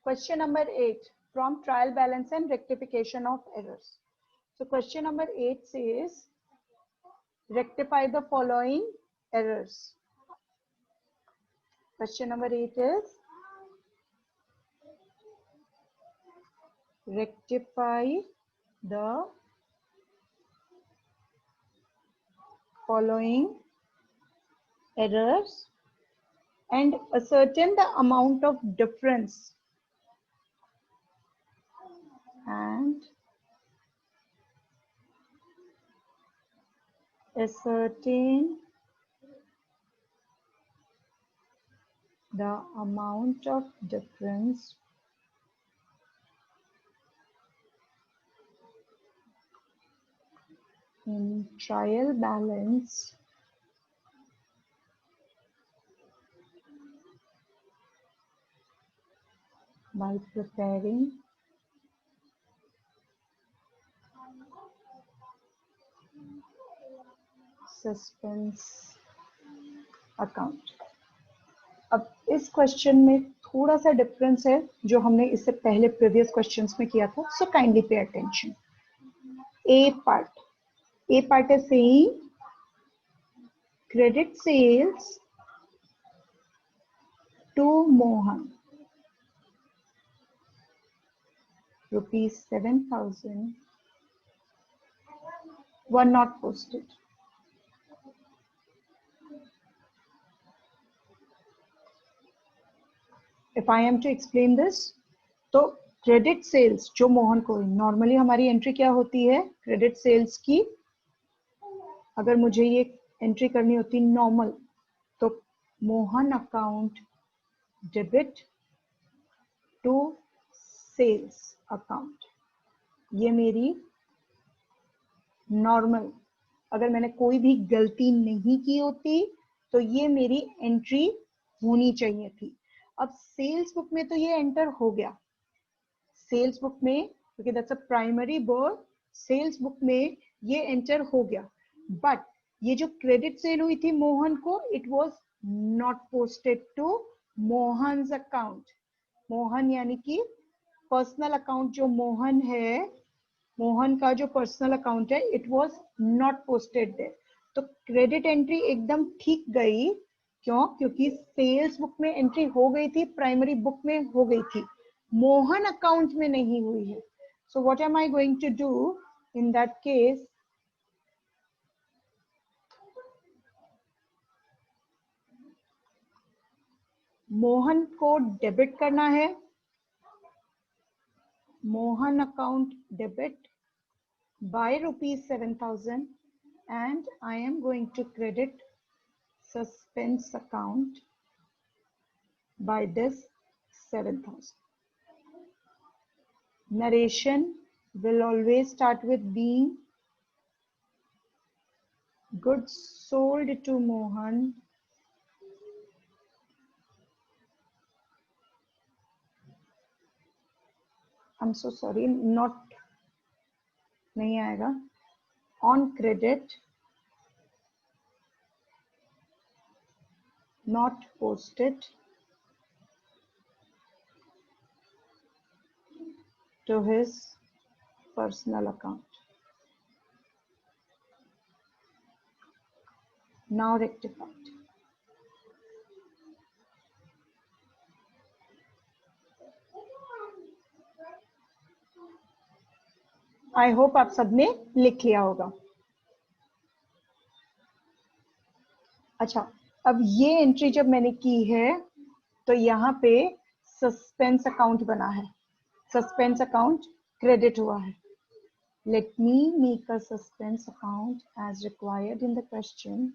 Question number 8, from trial balance and rectification of errors. So question number 8 says, rectify the following errors. Question number 8 is, rectify the following errors and ascertain the amount of difference and ascertain the amount of difference in trial balance by preparing suspense account. अब इस question में थोड़ा सा difference है जो हमने इससे पहले प्रीवियस क्वेश्चंस में किया था, so kindly pay attention. A part is saying credit sales to Mohan rupees 7,000 were not posted. If I am to explain this, तो क्रेडिट सेल्स जो मोहन को, नॉर्मली हमारी एंट्री क्या होती है क्रेडिट सेल्स की, अगर मुझे ये एंट्री करनी होती नॉर्मल, तो Mohan account debit to sales account, ये मेरी नॉर्मल, अगर मैंने कोई भी गलती नहीं की होती तो ये मेरी एंट्री होनी चाहिए थी. अब सेल्स बुक में तो ये एंटर हो गया, सेल्स बुक में, क्योंकि that's a primary board, sales book में ये एंटर हो गया. बट ये जो क्रेडिट सेल हुई थी मोहन को, it was not posted to Mohan's account. Mohan यानी कि पर्सनल अकाउंट जो मोहन है, मोहन का जो पर्सनल अकाउंट है, it was not posted there. तो क्रेडिट एंट्री एकदम ठीक गई. क्यों? क्योंकि सेल्स बुक में एंट्री हो गई थी, प्राइमरी बुक में हो गई थी, मोहन अकाउंट में नहीं हुई है. So what am I going to do in that case? Mohan को डेबिट करना है, Mohan account debit by rupees 7,000 and I am going to credit suspense account by this 7,000. Narration will always start with being goods sold to Mohan I'm so sorry, not नहीं आएगा, on credit not posted to his personal account. Now rectified. I hope आप सबने लिख लिया होगा. अच्छा, अब ये एंट्री जब मैंने की है तो यहाँ पे सस्पेंस अकाउंट बना है, सस्पेंस अकाउंट क्रेडिट हुआ है. Let me make a suspense account as required in the question.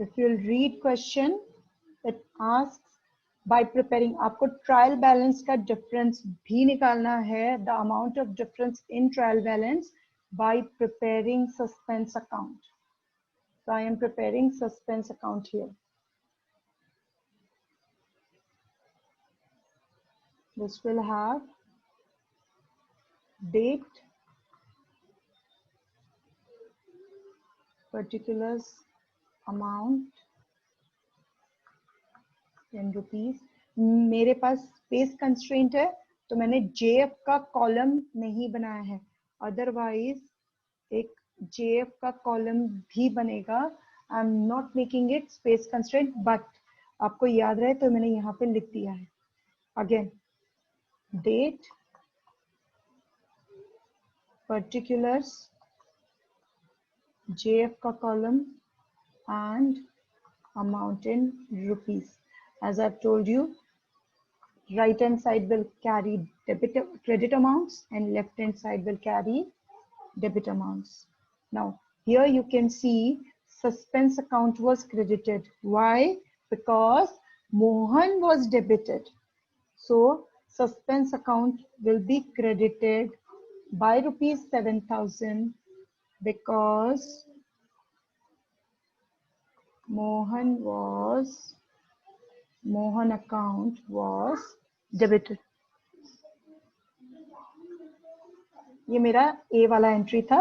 If you'll read question, it asks by preparing, आपको ट्रायल बैलेंस का डिफरेंस भी निकालना है, the amount of difference in trial balance by preparing suspense account. So I am preparing suspense account here. This will have date, particulars, amount, 10 rupees. मेरे पास space constraint है तो मैंने JF का column नहीं बनाया है, अदरवाइज एक JF का कॉलम भी बनेगा. I am not making it space constraint, but आपको याद रहे तो मैंने यहाँ पे लिख दिया है. अगेन डेट, particulars, JF का column and amount in rupees. As I've told you, right hand side will carry credit amounts and left hand side will carry debit amounts. Now here you can see suspense account was credited. Why? Because Mohan was debited. So suspense account will be credited by rupees 7,000 because Mohan account was debited. ये मेरा A वाला entry था.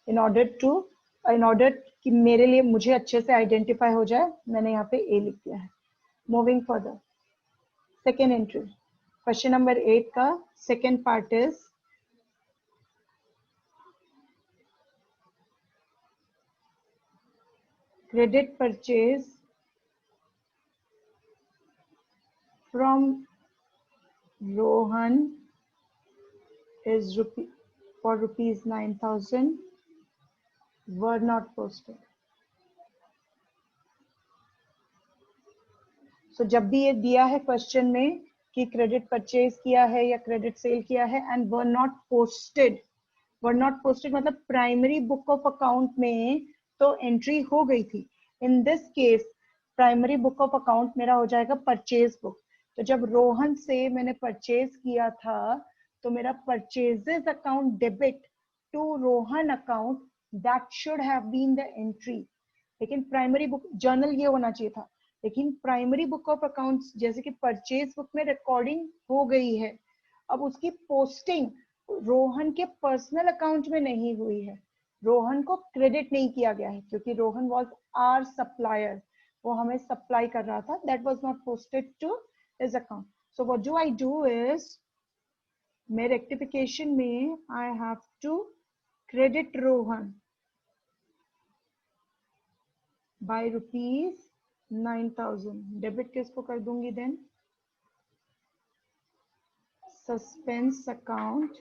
in order कि मेरे लिए मुझे अच्छे से आइडेंटिफाई हो जाए मैंने यहाँ पे A लिख दिया है. Moving further, second entry, question number 8 का second part is credit purchase from Rohan is for rupees 9,000 were not posted. So जब भी ये दिया है क्वेश्चन में कि क्रेडिट परचेज किया है या क्रेडिट सेल किया है एंड वर नॉट पोस्टेड मतलब प्राइमरी बुक ऑफ अकाउंट में तो एंट्री हो गई थी. In this case primary book of account मेरा हो जाएगा परचेज बुक. तो जब रोहन से मैंने परचेज किया था तो मेरा purchases account debit to Rohan account, that should have been the entry. लेकिन प्राइमरी बुक जर्नल ये होना चाहिए था, लेकिन प्राइमरी बुक ऑफ अकाउंट्स जैसे कि परचेज बुक में रिकॉर्डिंग हो गई है, अब उसकी पोस्टिंग रोहन के पर्सनल अकाउंट में नहीं हुई है. रोहन को क्रेडिट नहीं किया गया है क्योंकि रोहन वाज आवर सप्लायर, वो हमें सप्लाई कर रहा था. That was not posted to his account. So what do I do is, मैं रेक्टिफिकेशन में I have to credit Rohan by rupees 9,000. Debit किसको कर दूंगी then? Suspense account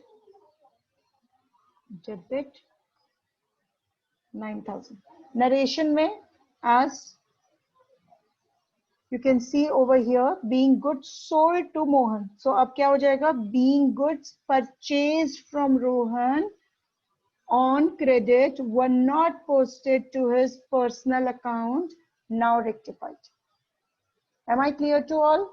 debit 9,000. Narration में as you can see over here, being goods sold to Mohan. So अब क्या हो जाएगा? Being goods purchased from Rohan on credit were not posted to his personal account, now rectified. Am I clear to all?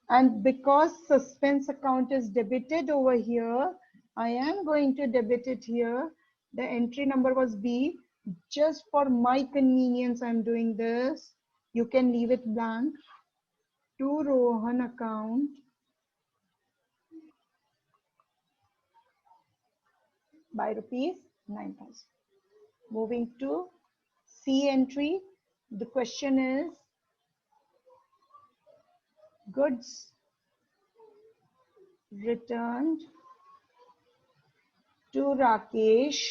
And because suspense account is debited over here, I am going to debit it here. The entry number was B. Just for my convenience, I'm doing this. You can leave it blank. To Rohan account by rupees 9,000. Moving to C entry. The question is goods returned to Rakesh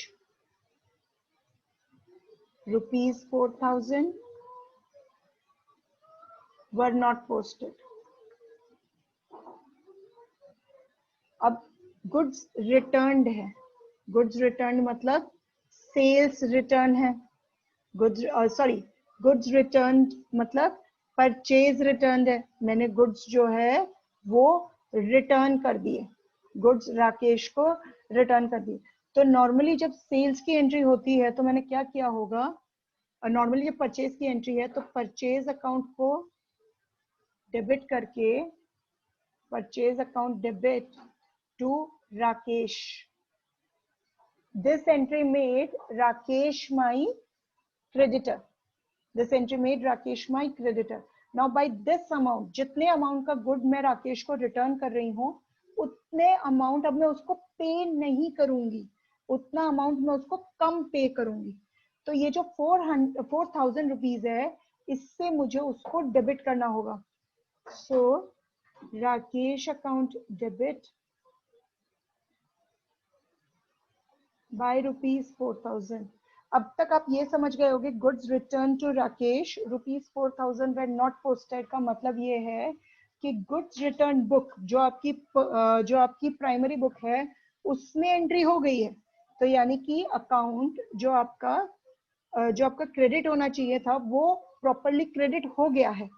rupees 4,000 were not posted. अब goods returned है. Goods return मतलब sales return है. Goods return मतलब purchase return है. मैंने goods जो है वो रिटर्न कर दिए, गुड्स राकेश को रिटर्न कर दिए. तो नॉर्मली जब सेल्स की एंट्री होती है तो मैंने क्या किया होगा, नॉर्मली जब परचेज की एंट्री है तो परचेज अकाउंट को डेबिट करके purchase account debit to Rakesh. This entry made Rakesh my creditor. This entry made Rakesh my creditor. Now by this amount, जितने अमाउंट का गुड मैं राकेश को रिटर्न कर रही हूँ, उतने अमाउंट अब मैं उसको पे नहीं करूंगी, उतना अमाउंट मैं उसको कम पे करूंगी। तो ये जो 4,000 रुपीज है, इससे मुझे उसको डेबिट करना होगा। So Rakesh account debit by ₹4,000। अब तक आप ये समझ गए होंगे, goods return to Rakesh ₹4,000 were not posted का मतलब ये है कि गुड्स रिटर्न बुक जो आपकी प्राइमरी बुक है उसमें एंट्री हो गई है। तो यानी कि अकाउंट जो आपका क्रेडिट होना चाहिए था वो प्रॉपरली क्रेडिट हो गया है।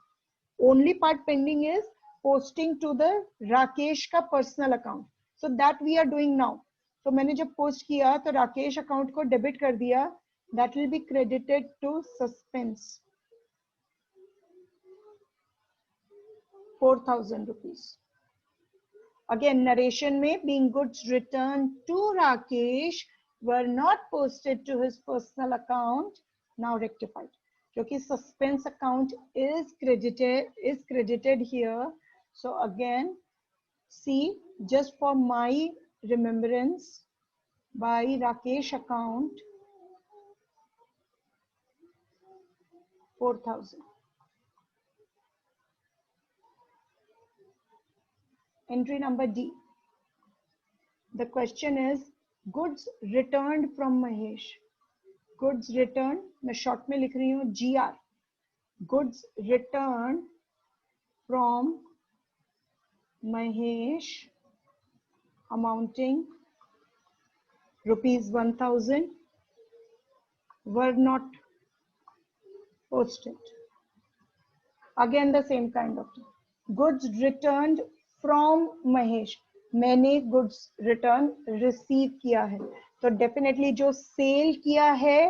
Only part pending is posting to the Rakesh का personal account, so that we are doing now. तो मैंने जब पोस्ट किया तो राकेश अकाउंट को डेबिट कर दिया, that will be credited to suspense 4,000 rupees. Again narration में being goods returned to Rakesh were not posted to his personal account, now rectified, क्योंकि suspense account is credited here. So again, see, just for my remembrance, by Rakesh account 4,000. Entry number D. The question is goods returned from Mahesh. Goods returned, मैं short में लिख रही हूँ GR. Goods returned from Mahesh amounting ₹1,000 were not posted. Again the same kind of thing. Goods returned from Mahesh. मैंने goods return receive किया है, तो definitely जो सेल किया है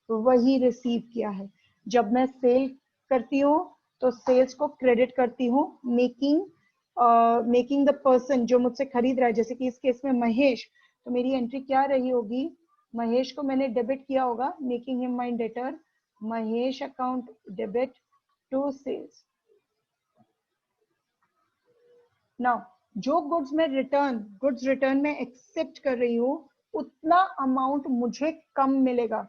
वही रिसीव किया है। जब मैं सेल करती हूँ तो सेल्स को क्रेडिट करती हूँ, मेकिंग द पर्सन जो मुझसे खरीद रहा है, जैसे कि इस केस में महेश, तो मेरी एंट्री क्या रही होगी, महेश को मैंने डेबिट किया होगा, making him my debtor, Mahesh account debit to sales. Now जो गुड्स रिटर्न में एक्सेप्ट कर रही हूँ, उतना अमाउंट मुझे कम मिलेगा,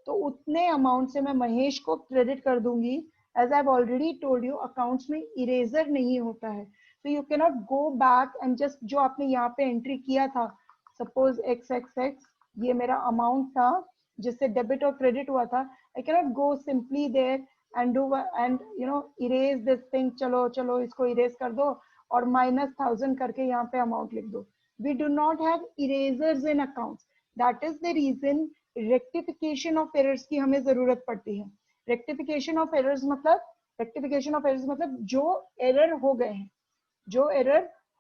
तो उतने अमाउंट से मैं महेश को क्रेडिट कर दूंगी। As I have already told you, accounts में इरेजर नहीं होता है, तो you can not go back and just जो आपने यहाँ पे एंट्री किया था, सपोज XXX, ये मेरा अमाउंट था जिससे डेबिट और क्रेडिट हुआ था, I can not go simply there and do and erase this thing, चलो इसको इरेज कर दो और -1,000 करके यहाँ पे अमाउंट लिख दो। We do not have erasers in accounts. That is the reason rectification of errors की हमें जरूरत पड़ती है। rectification of errors मतलब जो एरर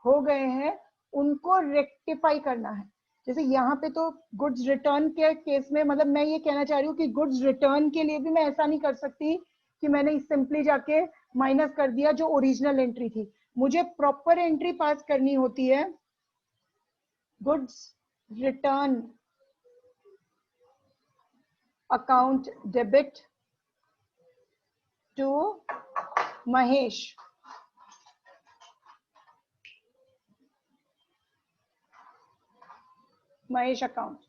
हो गए हैं उनको रेक्टिफाई करना है। जैसे यहाँ पे तो गुड्स रिटर्न के केस में, मतलब मैं ये कहना चाह रही हूँ कि गुड्स रिटर्न के लिए भी मैं ऐसा नहीं कर सकती कि मैंने सिंपली जाके माइनस कर दिया जो ओरिजिनल एंट्री थी, मुझे प्रॉपर एंट्री पास करनी होती है। Goods return account debit to Mahesh, account.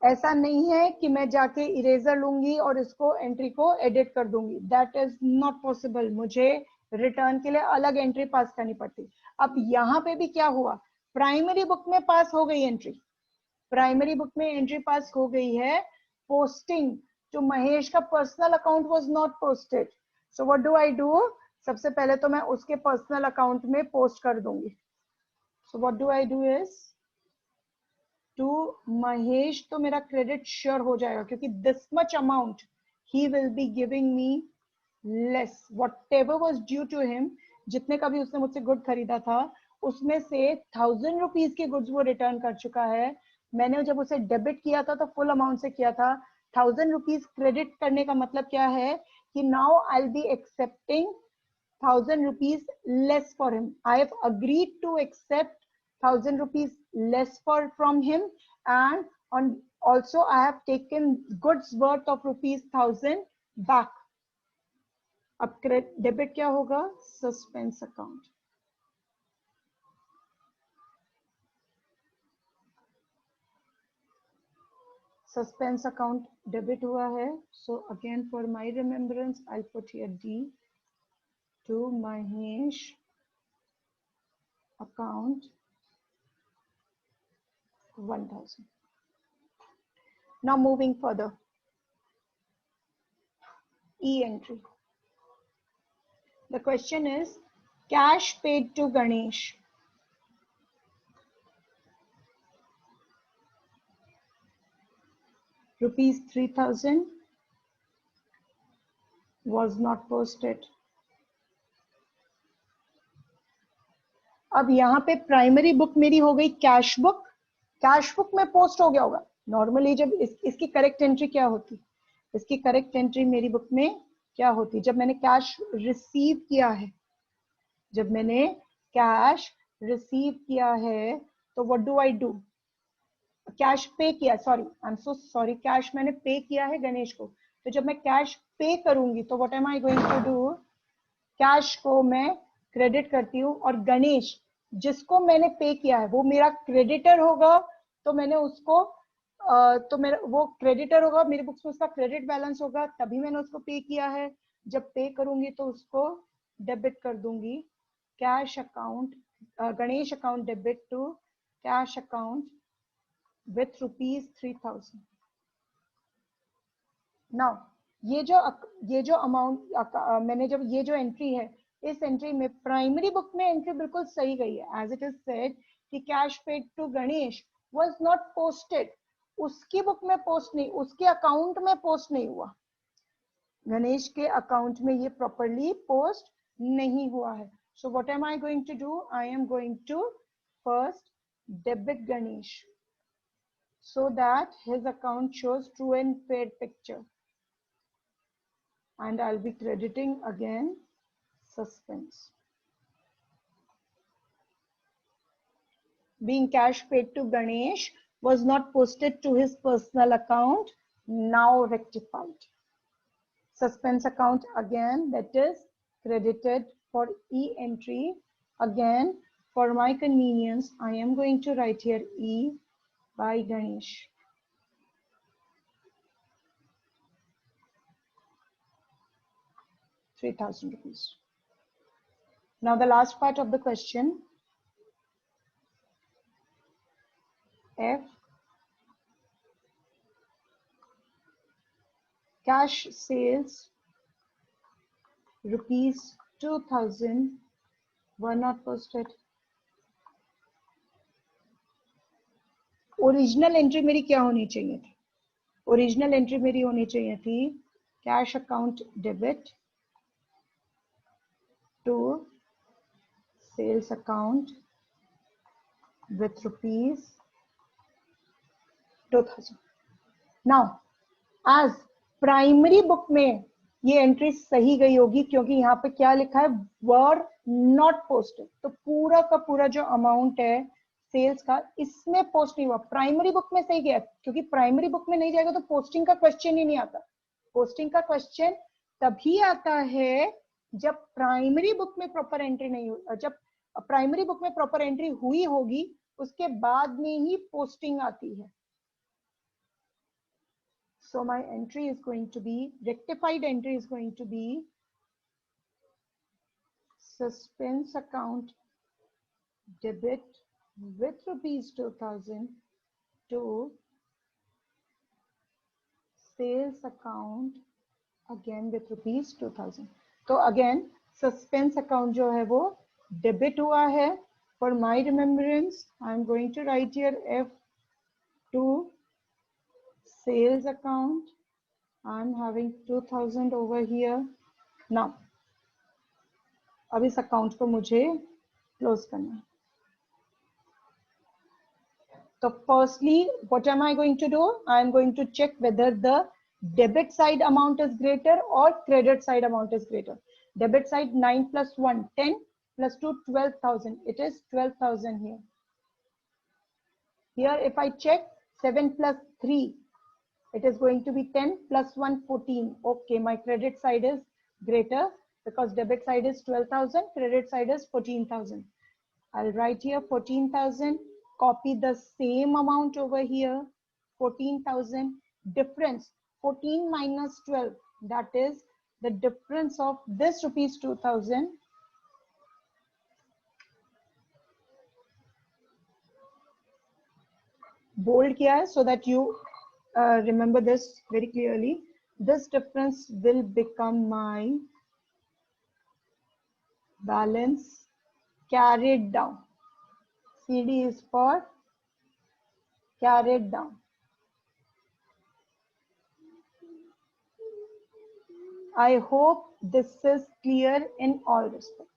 ऐसा नहीं है कि मैं जाके इरेजर लूंगी और इसको एंट्री को एडिट कर दूंगी, दैट इज नॉट पॉसिबल। मुझे रिटर्न के लिए अलग एंट्री पास करनी पड़ती। अब यहाँ पे भी क्या हुआ, प्राइमरी बुक में पास हो गई एंट्री, पास हो गई है, पोस्टिंग टू महेश का personal account was not posted. So what do I do, सबसे पहले तो मैं उसके पर्सनल अकाउंट में पोस्ट कर दूंगी। So what do I do is to Mahesh, तो मेरा क्रेडिट श्योर हो जाएगा क्योंकि दिस मच अमाउंट ही will be giving me less, whatever was due to him, जितने का भी उसने मुझसे गुड खरीदा था उसमें से 1,000 रुपीज के गुड्स वो रिटर्न कर चुका है। मैंने जब उसे डेबिट किया था तो फुल अमाउंट से किया था, 1,000 रुपीज क्रेडिट करने का मतलब क्या है कि now I will be accepting 1,000 rupees less for him. I have agreed to accept 1,000 rupees less from him, and also I have taken goods worth of ₹1,000 बैक। अब डेबिट क्या होगा? Suspense account. Suspense account debit हुआ है, so again for my remembrance I put here D to Mahesh account 1000. Now moving further, E entry. The question is cash paid to Ganesh. Rupees 3000 was not posted. अब यहाँ पे primary book मेरी हो गई cash book, cash book में post हो गया होगा। नॉर्मली जब इसकी करेक्ट एंट्री क्या होती? इसकी करेक्ट एंट्री मेरी बुक में क्या होती? जब मैंने कैश रिसीव किया है, जब मैंने कैश रिसीव किया है तो what do I do? Cash पे किया, sorry I am so sorry, cash मैंने पे किया है गणेश को, तो जब मैं कैश पे करूंगी तो what am I going to do? Cash को मैं क्रेडिट करती हूँ और गणेश जिसको मैंने पे किया है वो मेरा क्रेडिटर होगा, तो मैंने उसको तो मेरा वो क्रेडिटर होगा, मेरे बुक्स में उसका क्रेडिट बैलेंस होगा, तभी मैंने उसको पे किया है। जब पे करूंगी तो उसको डेबिट कर दूंगी, cash account Ganesh account debit to cash account with rupees 3000. Now ये जो अमाउंट मैंने जब ये जो एंट्री है, इस एंट्री में प्राइमरी बुक में एंट्री बिल्कुल सही गई है, एज इट इज सेड कि cash paid to Ganesh was not posted. उसकी बुक में पोस्ट नहीं, उसके अकाउंट में पोस्ट नहीं हुआ, गणेश के अकाउंट में ये प्रॉपरली पोस्ट नहीं हुआ है। So what am I going to do? I am going to first debit Ganesh so that his account shows true and fair picture, and I'll be crediting again suspense. Being cash paid to Ganesh was not posted to his personal account, now rectified. Suspense account again, that is credited for E entry. Again, for my convenience, I am going to write here E by Ganesh. ₹3,000. Now the last part of the question, F, cash sales rupees 2000 were not posted. Original entry मेरी क्या होनी चाहिए थी? Original entry मेरी होनी चाहिए थी cash account debit to sales account with rupees 2000. Now as primary book में ये एंट्री सही गई होगी, क्योंकि यहाँ पे क्या लिखा है? वर नॉट पोस्टेड, तो पूरा का पूरा जो अमाउंट है सेल्स का इसमें पोस्ट नहीं हुआ, प्राइमरी बुक में सही गया, क्योंकि प्राइमरी बुक में नहीं जाएगा तो पोस्टिंग का क्वेश्चन ही नहीं आता। पोस्टिंग का क्वेश्चन तभी आता है जब प्राइमरी बुक में प्रॉपर एंट्री नहीं हुई, जब प्राइमरी बुक में प्रॉपर एंट्री हुई होगी उसके बाद में ही पोस्टिंग आती है। So my entry is going to be, rectified entry is going to be suspense account debit with rupees 2000 to sales account again with rupees 2000. तो again suspense account जो है वो debit हुआ है। For my remembrance, I am going to write here F2 sales account. I'm having 2000 over here. Now, अब इस account को मुझे क्लोज करना है। तो firstly what am I going to do? I am going to check whether the debit side amount is greater or credit side amount is greater. Debit side 9 plus 1 10 plus 2 12,000. It is 12,000 here. Here if I check 7 plus 3 It is going to be 10 plus 1 14. Okay, my credit side is greater because debit side is 12,000, credit side is 14,000. I'll write here 14,000, copy the same amount over here, 14,000. Difference 14 minus 12, that is the difference of this rupees 2,000. Bold किया है so that you remember this very clearly. This difference will become my balance carried down. CD is for carried down. I hope this is clear in all respects.